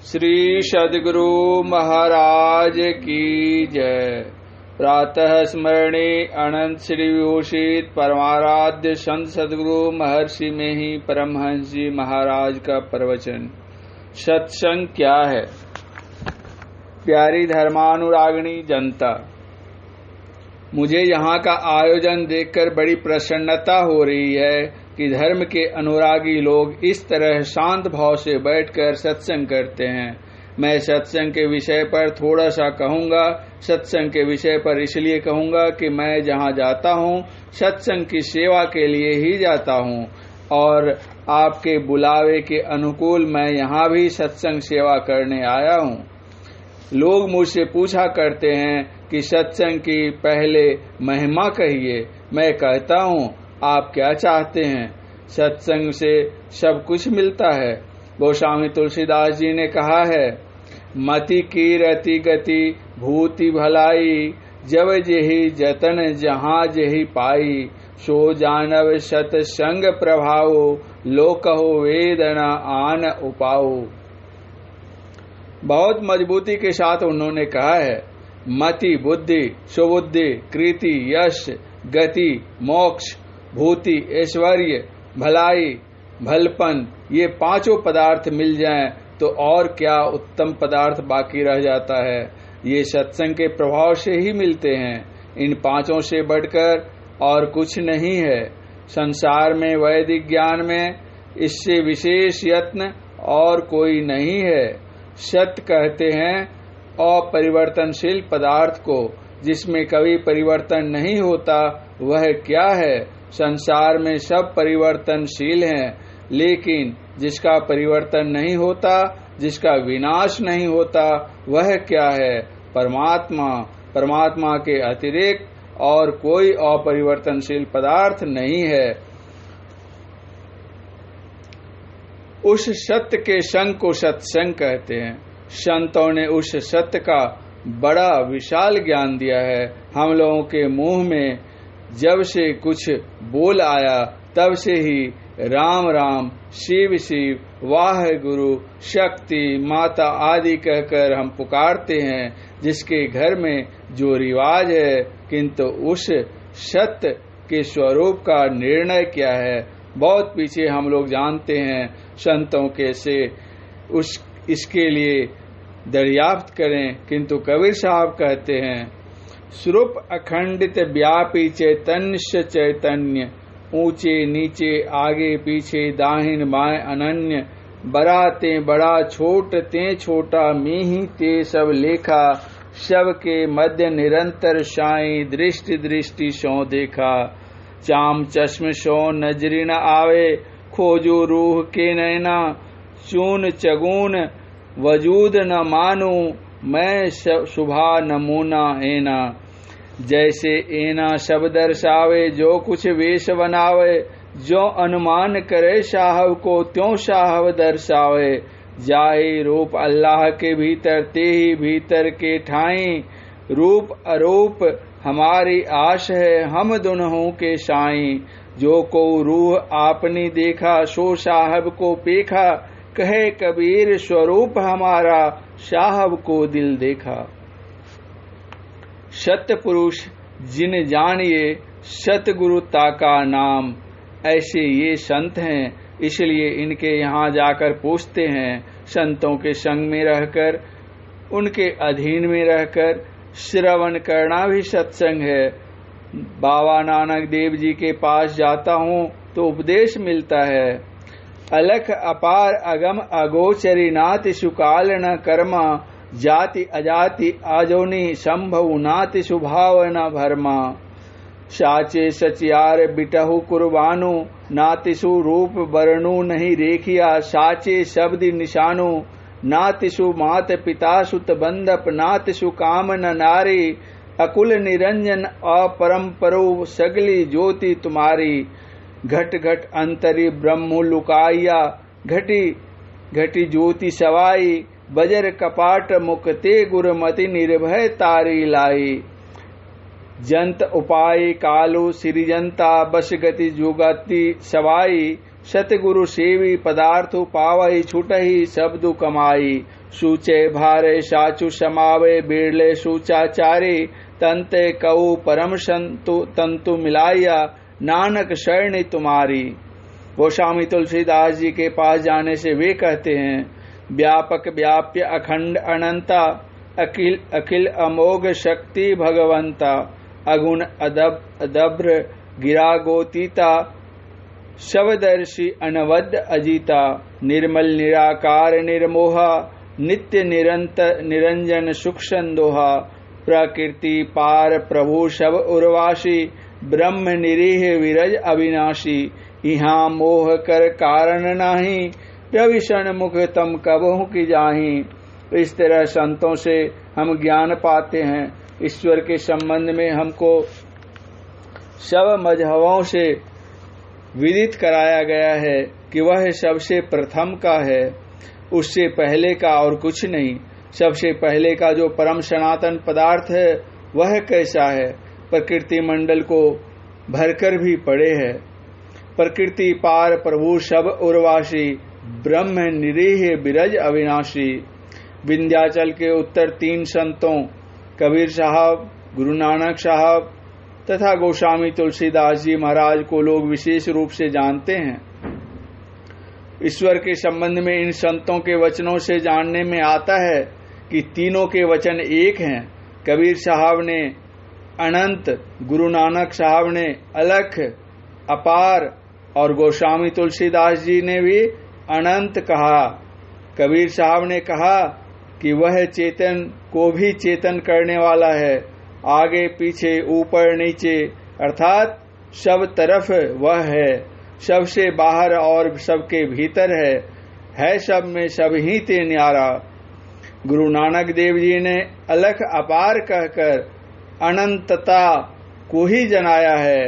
श्री सद्गुरु महाराज की जय। प्रातः स्मरणे अनंत श्री विभूषित परमाराध्य संत सद्गुरु महर्षि में ही परमहंस जी महाराज का प्रवचन। सत्संग क्या है? प्यारी धर्मानुरागिणी जनता, मुझे यहाँ का आयोजन देखकर बड़ी प्रसन्नता हो रही है कि धर्म के अनुरागी लोग इस तरह शांत भाव से बैठकर सत्संग करते हैं। मैं सत्संग के विषय पर थोड़ा सा कहूँगा। सत्संग के विषय पर इसलिए कहूँगा कि मैं जहाँ जाता हूँ सत्संग की सेवा के लिए ही जाता हूँ और आपके बुलावे के अनुकूल मैं यहाँ भी सत्संग सेवा करने आया हूँ। लोग मुझसे पूछा करते हैं कि सत्संग की पहले महिमा कहिए। मैं कहता हूँ, आप क्या चाहते हैं? सत्संग से सब कुछ मिलता है। गोस्वामी तुलसीदास जी ने कहा है, मति की रति गति भूति भलाई, जब जेहि जतन जहाँ जेहि पाई, सो जानव सत्संग प्रभाव, लोकहो वेदना आन उपाओ। बहुत मजबूती के साथ उन्होंने कहा है, मति बुद्धि, सुबुद्धि, कृति, यश, गति, मोक्ष, भूति, ऐश्वर्य, भलाई, भलपन, ये पांचों पदार्थ मिल जाएं तो और क्या उत्तम पदार्थ बाकी रह जाता है। ये सत्संग के प्रभाव से ही मिलते हैं। इन पांचों से बढ़कर और कुछ नहीं है। संसार में वैदिक ज्ञान में इससे विशेष यत्न और कोई नहीं है। सत्य कहते हैं अपरिवर्तनशील पदार्थ को, जिसमें कभी परिवर्तन नहीं होता। वह क्या है? संसार में सब परिवर्तनशील हैं, लेकिन जिसका परिवर्तन नहीं होता, जिसका विनाश नहीं होता, वह क्या है? परमात्मा। परमात्मा के अतिरिक्त और कोई अपरिवर्तनशील पदार्थ नहीं है। उस सत्य के संग को सत्संग कहते हैं। संतों ने उस सत्य का बड़ा विशाल ज्ञान दिया है। हम लोगों के मुंह में जब से कुछ बोल आया तब से ही राम राम, शिव शिव, वाहेगुरु, शक्ति, माता आदि कहकर हम पुकारते हैं। जिसके घर में जो रिवाज है, किंतु उस सत्य के स्वरूप का निर्णय क्या है, बहुत पीछे हम लोग जानते हैं। संतों के से इसके लिए दर्याप्त करें। किंतु कबीर साहब कहते हैं, स्वरूप अखंडित व्यापी चैतन्य चैतन्य, ऊंचे नीचे आगे पीछे दाहिन बाएं अनन्य, बड़ा ते बड़ा छोट ते छोटा, मीही ते सब लेखा, सबके मध्य निरंतर साई, दृष्टि दृष्टि सो देखा। चाम चश्म सो नजरी न आवे, खोजो रूह के नैना, चून चगून वजूद न मानू, मैं शुभा नमूना एना। जैसे एना शब्द दर्शावे, जो कुछ वेश बनावे, जो अनुमान करे साहब को, त्यों साहब दर्शावे। जाहि रूप अल्लाह के भीतर, ते ही भीतर के ठाई, रूप अरूप हमारी आश है, हम दुनहों के साई। जो को रूह आपनी देखा, सो साहब को पेखा, कहे कबीर स्वरूप हमारा, साहब को दिल देखा। सत्य पुरुष जिन जानिए, सतगुरुता का नाम, ऐसे ये संत हैं। इसलिए इनके यहाँ जाकर पूछते हैं। संतों के संग में रहकर, उनके अधीन में रहकर श्रवण करना भी सत्संग है। बाबा नानक देव जी के पास जाता हूँ तो उपदेश मिलता है। अलख अपार अगम अगोचरी, नाति सुकाल न कर्मा, जाति अजाति आजोनी, संभव नाति सुभाव न भरमा। साचे सचियार बिटहु कुर्बानु, नातिसु रूप बरनु नहीं रेखिया, साचे शब्द निशानु, नातिसु मात पिता सुत बंधप, नातिसु काम न नारी, अकुल निरंजन अपरंपरो, सगली ज्योति तुम्हारी। घट घट अंतरी ब्रह्म लुकाइया, घटी घटी ज्योति सवाई, बजर कपाट मुक्ते गुरमति, निर्भय तारी लाई। जंत उपाय कालु सिरिजंता, बस गति जुगति सवाई, सतगुरु सेवी पदार्थु पावई छुटही शब्दु कमाई। सूचे भारे साचु समावे बिरले सूचाचारी। तंते कऊ परम संतु तंतु मिलाइया नानक शरणी तुम्हारी। गोस्वामी तुलसीदास जी के पास जाने से वे कहते हैं, व्यापक व्याप्य अखंड अनंता अखिल अखिल अमोघ शक्ति भगवंता। अगुण अदभ्र गिरा गोतीता शवदर्शी अनवद्य अजीता। निर्मल निराकार निर्मोहा नित्य निरंतर निरंजन सुख संदोहा। प्रकृति पार प्रभु सब उर्वासी ब्रह्म निरीह विरज अविनाशी। यहाँ मोह कर कारण नाही प्रविशन मुख तम कबहु की जाही। इस तरह संतों से हम ज्ञान पाते हैं। ईश्वर के संबंध में हमको सब मजहबों से विदित कराया गया है कि वह सबसे प्रथम का है, उससे पहले का और कुछ नहीं। सबसे पहले का जो परम सनातन पदार्थ है वह कैसा है? प्रकृति मंडल को भरकर भी पड़े है। प्रकृति पार प्रभु सब उर्वासी ब्रह्म निरीह बिरज अविनाशी। विंध्याचल के उत्तर 3 संतों कबीर साहब, गुरु नानक साहब तथा गोस्वामी तुलसीदास जी महाराज को लोग विशेष रूप से जानते हैं। ईश्वर के संबंध में इन संतों के वचनों से जानने में आता है कि तीनों के वचन एक हैं। कबीर साहब ने अनंत, गुरु नानक साहब ने अलख अपार और गोस्वामी तुलसीदास जी ने भी अनंत कहा। कबीर साहब ने कहा कि वह चेतन को भी चेतन करने वाला है, आगे पीछे ऊपर नीचे अर्थात सब तरफ वह है, सबसे बाहर और सबके भीतर है सब में सब ही ते न्यारा। गुरु नानक देव जी ने अलख अपार कहकर अनंतता को ही जनाया है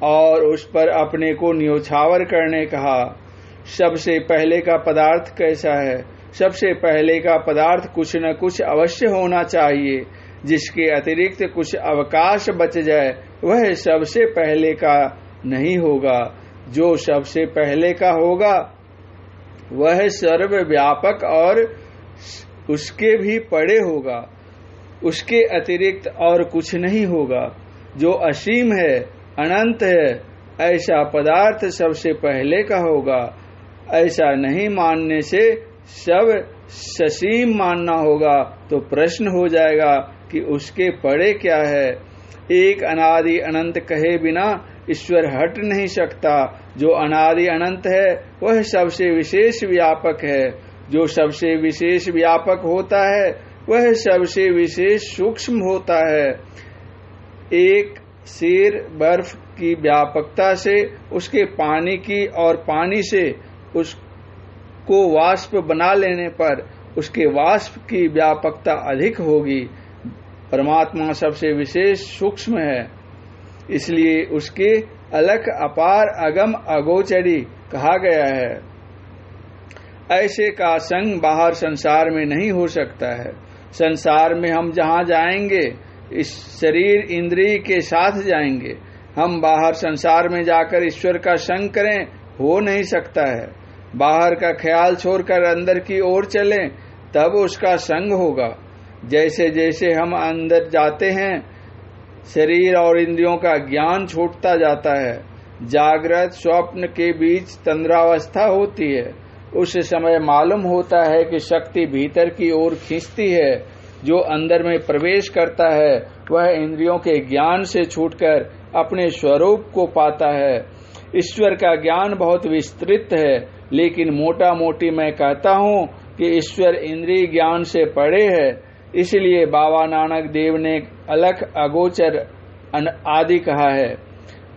और उस पर अपने को न्योछावर करने कहा। सबसे पहले का पदार्थ कैसा है? सबसे पहले का पदार्थ कुछ न कुछ अवश्य होना चाहिए, जिसके अतिरिक्त कुछ अवकाश बच जाए वह सबसे पहले का नहीं होगा। जो सबसे पहले का होगा वह सर्वव्यापक और उसके भी परे होगा, उसके अतिरिक्त और कुछ नहीं होगा। जो असीम है, अनंत है, ऐसा पदार्थ सबसे पहले का होगा। ऐसा नहीं मानने से सब ससीम मानना होगा तो प्रश्न हो जाएगा कि उसके परे क्या है। एक अनादि अनंत कहे बिना ईश्वर हट नहीं सकता। जो अनादि अनंत है वह सबसे विशेष व्यापक है। जो सबसे विशेष व्यापक होता है वह सबसे विशेष सूक्ष्म होता है। एक सिर बर्फ की व्यापकता से उसके पानी की और पानी से उसको वाष्प बना लेने पर उसके वाष्प की व्यापकता अधिक होगी। परमात्मा सबसे विशेष सूक्ष्म है, इसलिए उसके अलख अपार अगम अगोचरी कहा गया है। ऐसे का संग बाहर संसार में नहीं हो सकता है। संसार में हम जहाँ जाएंगे इस शरीर इंद्रिय के साथ जाएंगे। हम बाहर संसार में जाकर ईश्वर का संग करें, हो नहीं सकता है। बाहर का ख्याल छोड़कर अंदर की ओर चलें तब उसका संग होगा। जैसे जैसे हम अंदर जाते हैं शरीर और इंद्रियों का ज्ञान छूटता जाता है। जागृत स्वप्न के बीच तंद्रावस्था होती है। उस समय मालूम होता है कि शक्ति भीतर की ओर खींचती है। जो अंदर में प्रवेश करता है वह इंद्रियों के ज्ञान से छूटकर अपने स्वरूप को पाता है। ईश्वर का ज्ञान बहुत विस्तृत है, लेकिन मोटा मोटी मैं कहता हूँ कि ईश्वर इंद्रिय ज्ञान से परे है। इसलिए बाबा नानक देव ने अलख अगोचर आदि कहा है।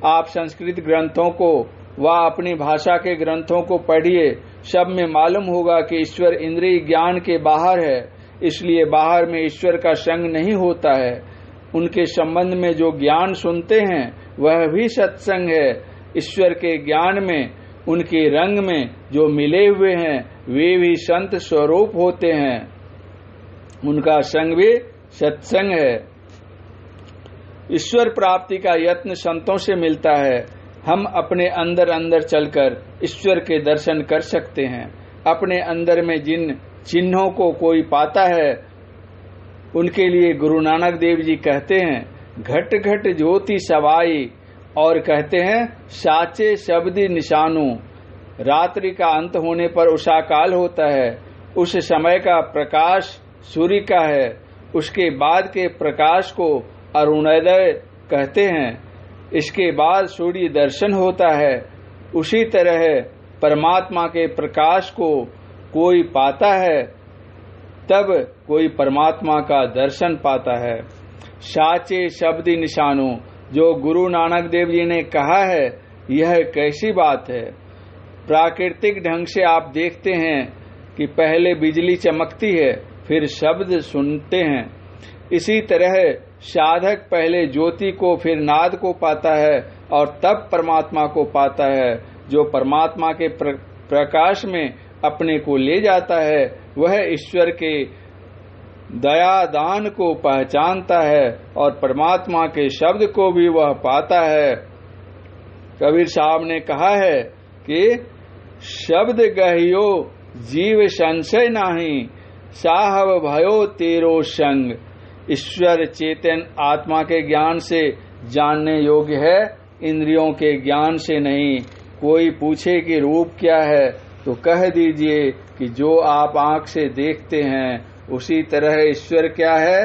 आप संस्कृत ग्रंथों को व अपनी भाषा के ग्रंथों को पढ़िए, सब में मालूम होगा कि ईश्वर इंद्रिय ज्ञान के बाहर है। इसलिए बाहर में ईश्वर का संग नहीं होता है। उनके संबंध में जो ज्ञान सुनते हैं वह भी सत्संग है। ईश्वर के ज्ञान में, उनके रंग में जो मिले हुए हैं वे भी संत स्वरूप होते हैं। उनका संग भी सत्संग है। ईश्वर प्राप्ति का यत्न संतों से मिलता है। हम अपने अंदर अंदर चलकर ईश्वर के दर्शन कर सकते हैं। अपने अंदर में जिन चिन्हों को कोई पाता है उनके लिए गुरु नानक देव जी कहते हैं घट घट ज्योति सवाई, और कहते हैं साचे शब्दी निशानू। रात्रि का अंत होने पर उषा काल होता है, उस समय का प्रकाश सूर्य का है, उसके बाद के प्रकाश को अरुणोदय कहते हैं, इसके बाद सूर्य दर्शन होता है। उसी तरह परमात्मा के प्रकाश को कोई पाता है तब कोई परमात्मा का दर्शन पाता है। साचे शब्दी निशानों, जो गुरु नानक देव जी ने कहा है, यह कैसी बात है। प्राकृतिक ढंग से आप देखते हैं कि पहले बिजली चमकती है, फिर शब्द सुनते हैं। इसी तरह साधक पहले ज्योति को फिर नाद को पाता है और तब परमात्मा को पाता है। जो परमात्मा के प्रकाश में अपने को ले जाता है वह ईश्वर के दया दान को पहचानता है और परमात्मा के शब्द को भी वह पाता है। कबीर साहब ने कहा है कि शब्द गहियो जीव संशय नाही, साहब भयो तेरो संग। ईश्वर चेतन आत्मा के ज्ञान से जानने योग्य है, इंद्रियों के ज्ञान से नहीं। कोई पूछे कि रूप क्या है तो कह दीजिए कि जो आप आंख से देखते हैं। उसी तरह ईश्वर क्या है,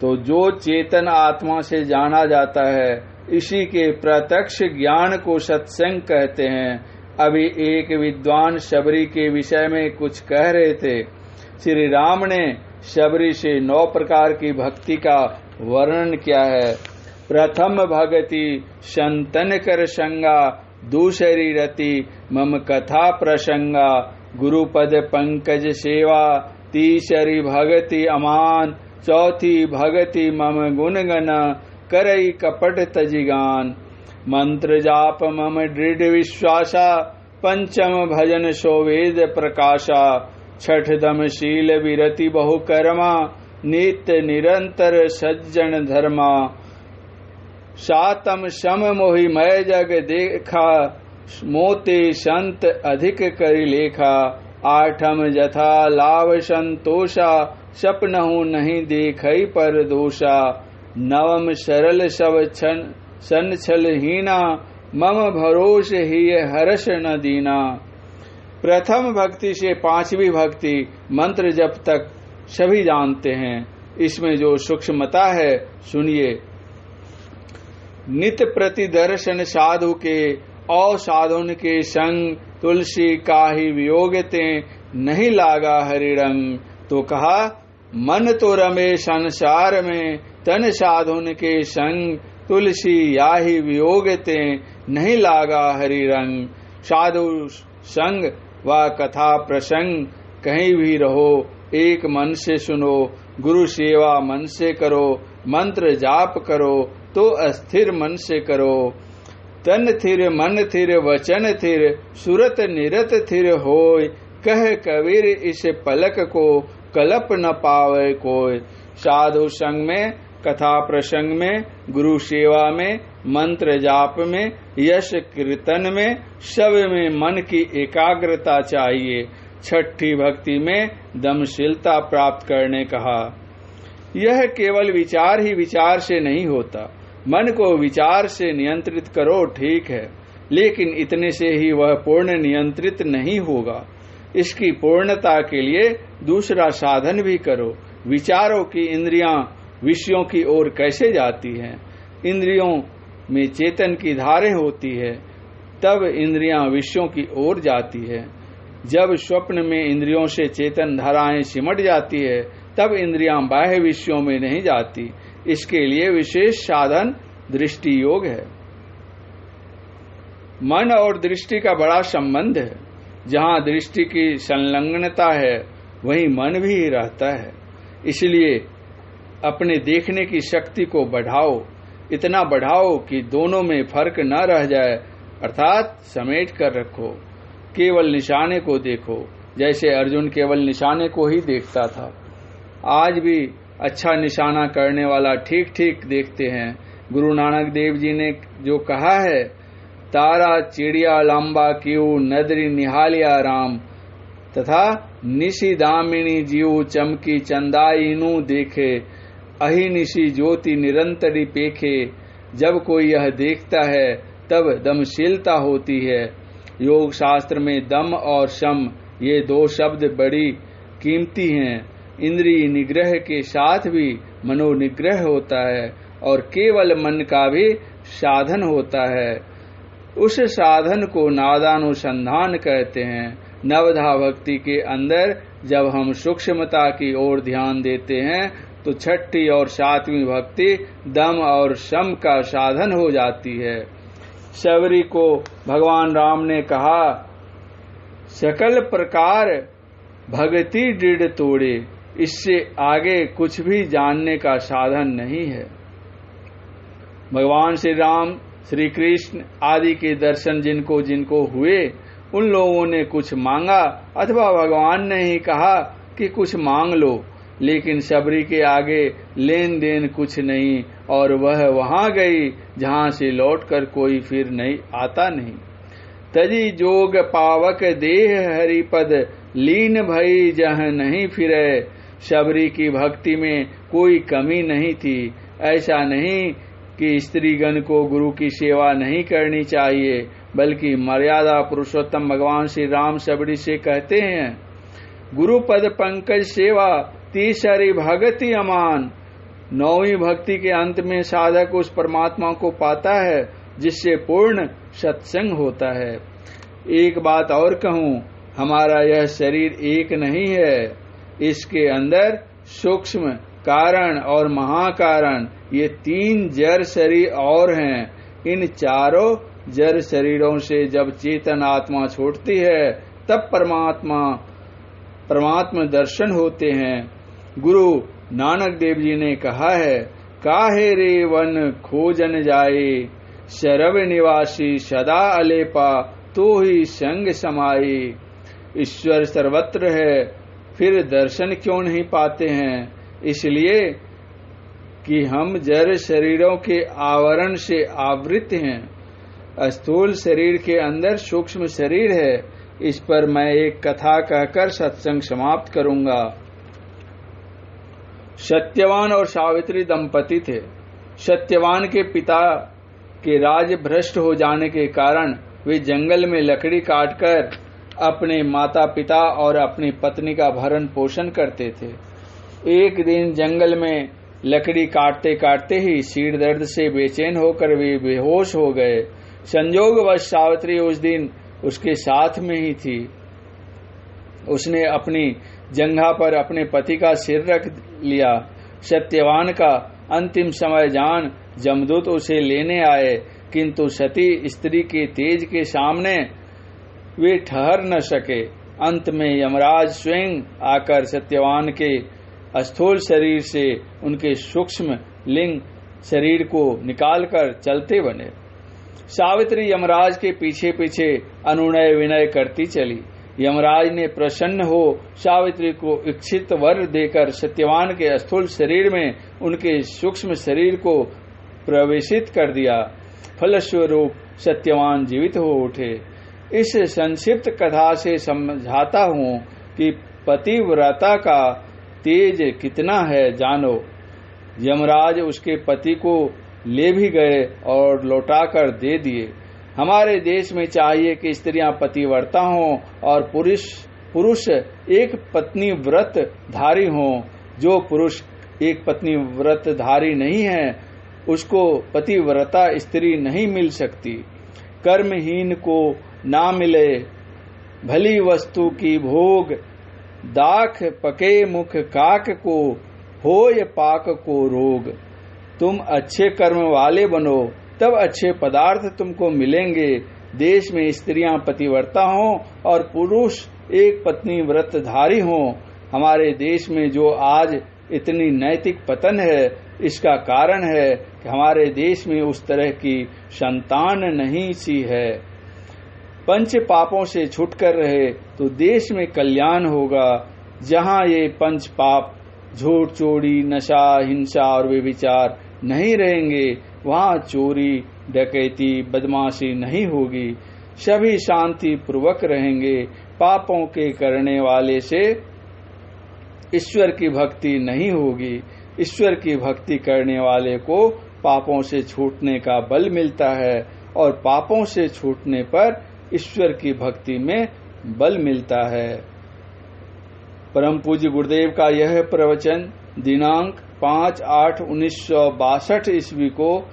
तो जो चेतन आत्मा से जाना जाता है, इसी के प्रत्यक्ष ज्ञान को सत्संग कहते हैं। अभी एक विद्वान शबरी के विषय में कुछ कह रहे थे। श्री राम ने शबरी से 9 प्रकार की भक्ति का वर्णन किया है। प्रथम भगति संतन कर संगा, दूसरी रति मम कथा प्रसंगा, गुरुपद पंकज सेवा, तीसरी भगति अमान, चौथी भगति मम गुणगन, करई कपट तजिगान। मंत्र जाप मम दृढ़ विश्वासा, पंचम भजन सो वेद प्रकाशा, छठ दम शील विरति बहु कर्मा, नित्य निरंतर सज्जन धर्मा। सातम सम मोहि मय जग देखा, मोते संत अधिक करि लेखा। आठम जथा लाभ संतोषा, सपनहु नहीं देखई पर दोषा। नवम सरल सब सन छल हीना, मम भरोस ही हर्ष न दीना। प्रथम भक्ति से 5वीं भक्ति मंत्र जप तक सभी जानते हैं। इसमें जो सूक्ष्मता है सुनिए। नित प्रति दर्शन साधु के, असाधुन के संग, तुलसी काहि वियोगते, नहीं लागा हरि रंग। तो कहा मन तो रमे संसार में, तन साधुन के संग, तुलसी याहि वियोगते, नहीं लागा हरि रंग। साधु संग व कथा प्रसंग कहीं भी रहो, एक मन से सुनो, गुरु सेवा मन से करो, मंत्र जाप करो तो अस्थिर मन से करो। तन थिर मन थिर वचन थिर, सुरत निरत थिर होय, कह कबीर इस पलक को, कलप न पावे कोय। साधु संग में, कथा प्रसंग में, गुरु सेवा में, मंत्र जाप में, यश कीर्तन में, सब में मन की एकाग्रता चाहिए। छठी भक्ति में दमशीलता प्राप्त करने कहा। यह केवल विचार ही विचार से नहीं होता। मन को विचार से नियंत्रित करो ठीक है, लेकिन इतने से ही वह पूर्ण नियंत्रित नहीं होगा। इसकी पूर्णता के लिए दूसरा साधन भी करो। विचारों की इंद्रियां विषयों की ओर कैसे जाती हैं? इंद्रियों में चेतन की धारें होती है, तब इंद्रियां विषयों की ओर जाती है। जब स्वप्न में इंद्रियों से चेतन धाराएं सिमट जाती है, तब इंद्रियां बाह्य विषयों में नहीं जाती। इसके लिए विशेष साधन दृष्टि योग है। मन और दृष्टि का बड़ा संबंध है। जहां दृष्टि की संलग्नता है वहीं मन भी रहता है। इसलिए अपने देखने की शक्ति को बढ़ाओ, इतना बढ़ाओ कि दोनों में फर्क न रह जाए, अर्थात समेट कर रखो। केवल निशाने को देखो, जैसे अर्जुन केवल निशाने को ही देखता था। आज भी अच्छा निशाना करने वाला ठीक ठीक देखते हैं। गुरु नानक देव जी ने जो कहा है तारा चिड़िया लांबा क्यू नदरी निहालिया राम, तथा निशि दामिनी जीव चमकी चंदाइनु देखे, अहि निशि ज्योति निरंतरी पेखे। जब कोई यह देखता है तब दमशीलता होती है। योग शास्त्र में दम और शम ये दो शब्द बड़ी कीमती हैं। इंद्रिय निग्रह के साथ भी मनोनिग्रह होता है और केवल मन का भी साधन होता है। उस साधन को नादानुसंधान कहते हैं। नवधा भक्ति के अंदर जब हम सूक्ष्मता की ओर ध्यान देते हैं तो छठी और सातवीं भक्ति दम और शम का साधन हो जाती है। शबरी को भगवान राम ने कहा, सकल प्रकार भक्ति दृढ़ तोड़े, इससे आगे कुछ भी जानने का साधन नहीं है। भगवान श्री राम, श्री कृष्ण आदि के दर्शन जिनको जिनको हुए उन लोगों ने कुछ मांगा अथवा भगवान ने ही कहा कि कुछ मांग लो, लेकिन शबरी के आगे लेन देन कुछ नहीं और वह वहां गई जहां से लौटकर कोई फिर नहीं आता नहीं। तजी जोग पावक देह हरिपद, लीन भई जह नहीं फिरे। शबरी की भक्ति में कोई कमी नहीं थी। ऐसा नहीं कि स्त्रीगण को गुरु की सेवा नहीं करनी चाहिए, बल्कि मर्यादा पुरुषोत्तम भगवान श्री राम शबरी से कहते हैं, गुरु पद पंकज सेवा तीसरी भगति अमान। नौवीं भक्ति के अंत में साधक उस परमात्मा को पाता है जिससे पूर्ण सत्संग होता है। एक बात और कहूं, हमारा यह शरीर एक नहीं है। इसके अंदर सूक्ष्म कारण और महाकारण ये तीन जड़ शरीर और हैं। इन चारों जड़ शरीरों से जब चेतन आत्मा छूटती है तब परमात्मा दर्शन होते हैं। गुरु नानक देव जी ने कहा है, काहे रे वन खोजन जाए, शरव निवासी सदा अलेपा, तो ही संग समाई। ईश्वर सर्वत्र है, फिर दर्शन क्यों नहीं पाते हैं? इसलिए कि हम जड़ शरीरों के आवरण से आवृत हैं। स्थूल शरीर के अंदर सूक्ष्म शरीर है। इस पर मैं एक कथा कहकर सत्संग समाप्त करूंगा। सत्यवान और सावित्री दंपति थे। सत्यवान के पिता के राज भ्रष्ट हो जाने के कारण वे जंगल में लकड़ी काटकर अपने माता पिता और अपनी पत्नी का भरण पोषण करते थे। एक दिन जंगल में लकड़ी काटते काटते ही सिर दर्द से बेचैन होकर वे बेहोश हो गए। संयोगवश सावित्री उस दिन उसके साथ में ही थी। उसने अपनी जंघा पर अपने पति का सिर रख लिया। सत्यवान का अंतिम समय जान जमदूत उसे लेने आए, किंतु सती स्त्री के तेज के सामने वे ठहर न सके। अंत में यमराज स्वयं आकर सत्यवान के स्थूल शरीर से उनके सूक्ष्म लिंग शरीर को निकालकर चलते बने। सावित्री यमराज के पीछे पीछे अनुनय विनय करती चली। यमराज ने प्रसन्न हो सावित्री को इच्छित वर देकर सत्यवान के स्थूल शरीर में उनके सूक्ष्म शरीर को प्रवेशित कर दिया। फलस्वरूप सत्यवान जीवित हो उठे। इस संक्षिप्त कथा से समझाता हूँ कि पतिव्रता का तेज कितना है जानो। यमराज उसके पति को ले भी गए और लौटाकर दे दिए। हमारे देश में चाहिए कि स्त्रियां पतिव्रता हों और पुरुष एक पत्नी व्रत धारी हों। जो पुरुष एक पत्नी व्रत धारी नहीं है उसको पतिव्रता स्त्री नहीं मिल सकती। कर्महीन को ना मिले भली वस्तु की भोग, दाख पके मुख काक को, होय पाक को रोग। तुम अच्छे कर्म वाले बनो तब अच्छे पदार्थ तुमको मिलेंगे। देश में स्त्रियां पतिव्रता हों और पुरुष एक पत्नी व्रतधारी हों। हमारे देश में जो आज इतनी नैतिक पतन है इसका कारण है कि हमारे देश में उस तरह की संतान नहीं सी है। पंच पापों से छुटकर रहे तो देश में कल्याण होगा। जहां ये पंच पाप झूठ चोरी नशा हिंसा और व्यभिचार नहीं रहेंगे वहां चोरी डकैती बदमाशी नहीं होगी, सभी शांति पूर्वक रहेंगे। पापों के करने वाले से ईश्वर की भक्ति नहीं होगी। ईश्वर की भक्ति करने वाले को पापों से छूटने का बल मिलता है और पापों से छूटने पर ईश्वर की भक्ति में बल मिलता है। परम पूज्य गुरुदेव का यह प्रवचन दिनांक 5/8/1962 ईस्वी को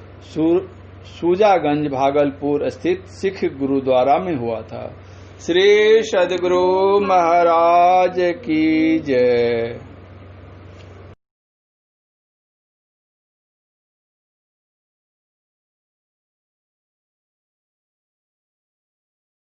सूजागंज भागलपुर स्थित सिख गुरुद्वारा में हुआ था। श्री सद्गुरु महाराज की जय।